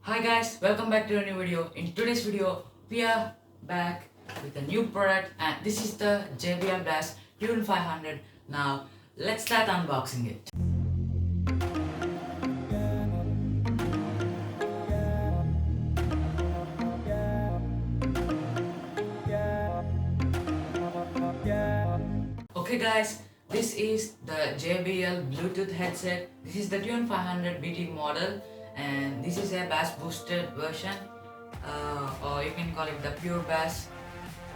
Hi guys, welcome back to a new video. In today's video, we are back with a new product and this is the JBL TUNE 500. Now, let's start unboxing it. Okay guys, this is the JBL Bluetooth headset. This is the TUNE 500 BT model and this is a bass boosted version, or you can call it the pure bass,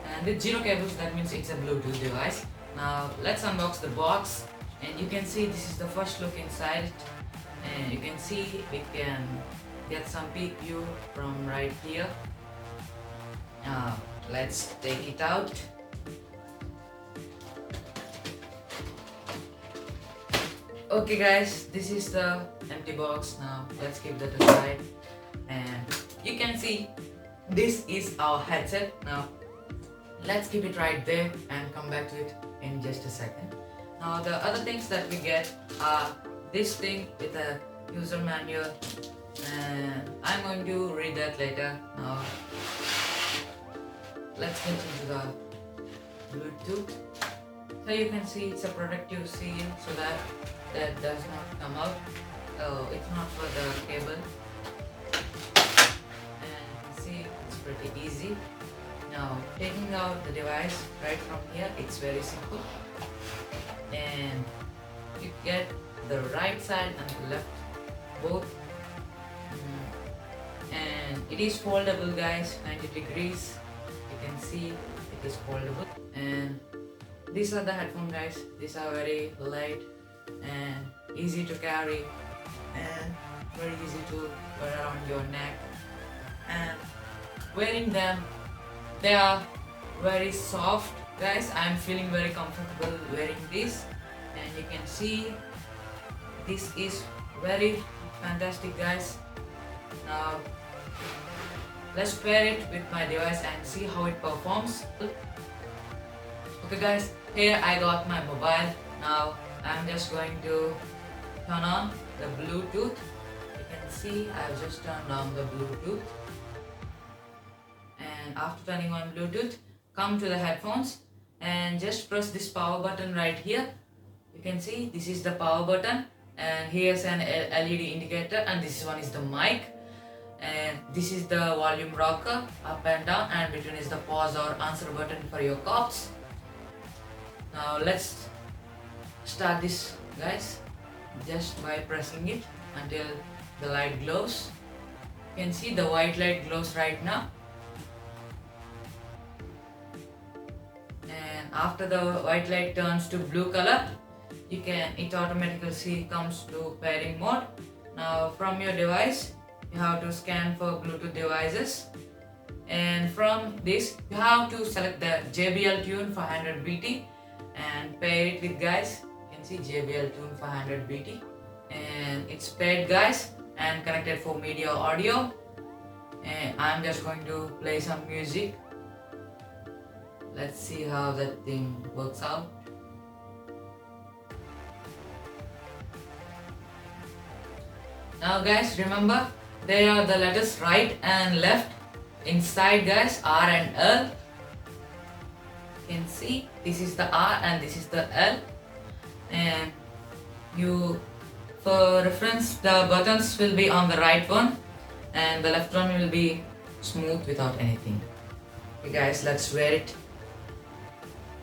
and with zero cables. That means it's a Bluetooth device. Now let's unbox the box and you can see this is the first look inside it, and you can see we can get some peek view from right here. Now let's take it out. Okay guys, this is the empty box. Now let's keep that aside and you can see this is our headset. Now let's keep it right there and come back to it in just a second. Now the other things that we get are this thing with a user manual, and I'm going to read that later. Now let's get into the Bluetooth. So you can see it's a protective seal so that does not come out. So it's not for the cable, and you can see it's pretty easy. Now taking out the device right from here, it's very simple, and you get the right side and the left both. And it is foldable guys, 90 degrees. You can see it is foldable, and these are the headphones guys. These are very light and easy to carry and very easy to wear around your neck, and wearing them, they are very soft guys. I'm feeling very comfortable wearing this, and you can see this is very fantastic guys. Now let's pair it with my device and see how it performs. Okay guys, here I got my mobile. Now I'm just going to turn on the Bluetooth. You can see I've just turned on the Bluetooth, and after turning on Bluetooth, come to the headphones and just press this power button right here. You can see this is the power button, and here's an LED indicator, and this one is the mic, and this is the volume rocker up and down, and between is the pause or answer button for your cops. Now let's start this guys, just by pressing it until the light glows. You can see the white light glows right now, and after the white light turns to blue color, it automatically comes to pairing mode. Now from your device you have to scan for Bluetooth devices, and from this you have to select the JBL TUNE 500 BT and pair it with guys. You can see JBL TUNE 500 BT, and it's paired guys and connected for media audio, and I'm just going to play some music. Let's see how that thing works out. Now guys, remember there are the letters right and left inside guys, R and L. You can see this is the R and this is the L, and for reference, the buttons will be on the right one and the left one will be smooth without anything. Okay guys, let's wear it.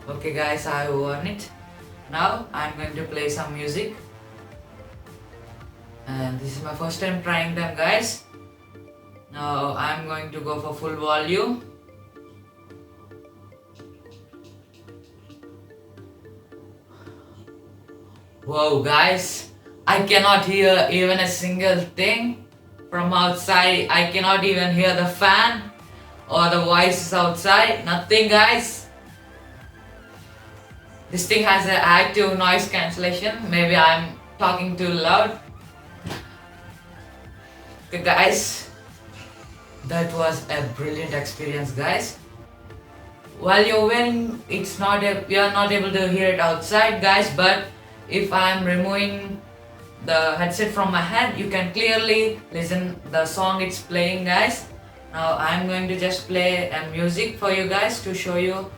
Okay guys, I worn it. Now I'm going to play some music, and this is my first time trying them guys. Now I'm going to go for full volume. Whoa guys, I cannot hear even a single thing from outside. I cannot even hear the fan or the voices outside. Nothing guys. This thing has an active noise cancellation. Maybe I'm talking too loud. Okay guys, that was a brilliant experience guys. While you're wearing, you're not able to hear it outside guys, but if I'm removing the headset from my head, you can clearly listen the song it's playing, guys. Now I'm going to just play a music for you guys to show you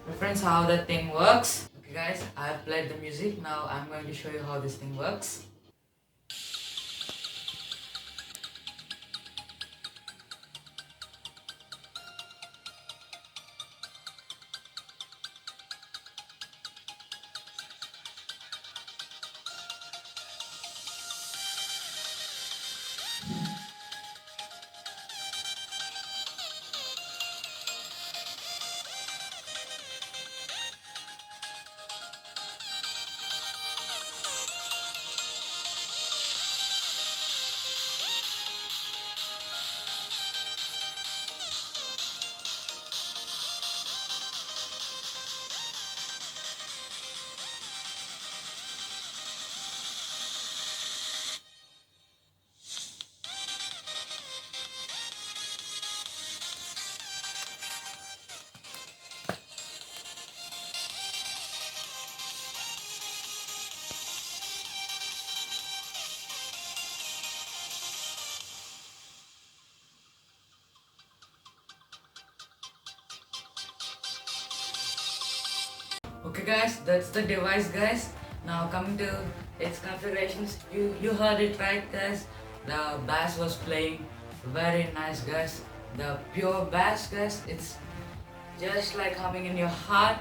reference how the thing works. Okay guys, I've played the music. Now I'm going to show you how this thing works. Okay guys, that's the device guys. Now coming to its configurations, you heard it right guys. The bass was playing very nice guys. The pure bass guys, it's just like humming in your heart,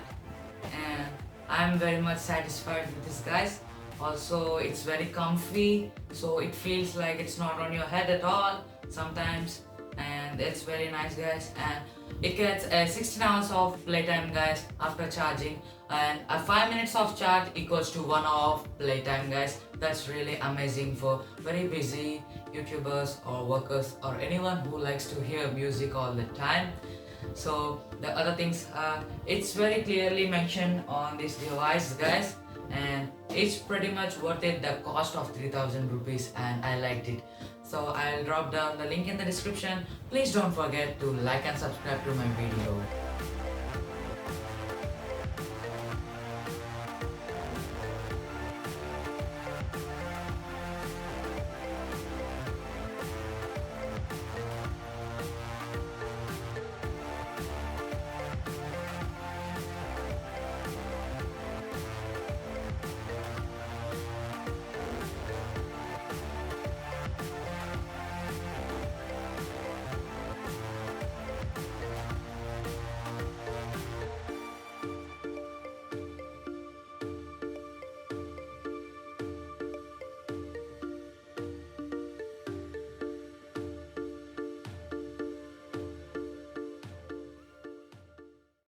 and I'm very much satisfied with this guys. Also it's very comfy, so it feels like it's not on your head at all sometimes, and it's very nice guys. And it gets 16 hours of playtime guys after charging, and a 5 minutes of charge equals to 1 hour of playtime guys. That's really amazing for very busy YouTubers or workers or anyone who likes to hear music all the time. So the other things, it's very clearly mentioned on this device guys, and it's pretty much worth it, the cost of 3000 rupees, and I liked it. So I'll drop down the link in the description. Please don't forget to like and subscribe to my video.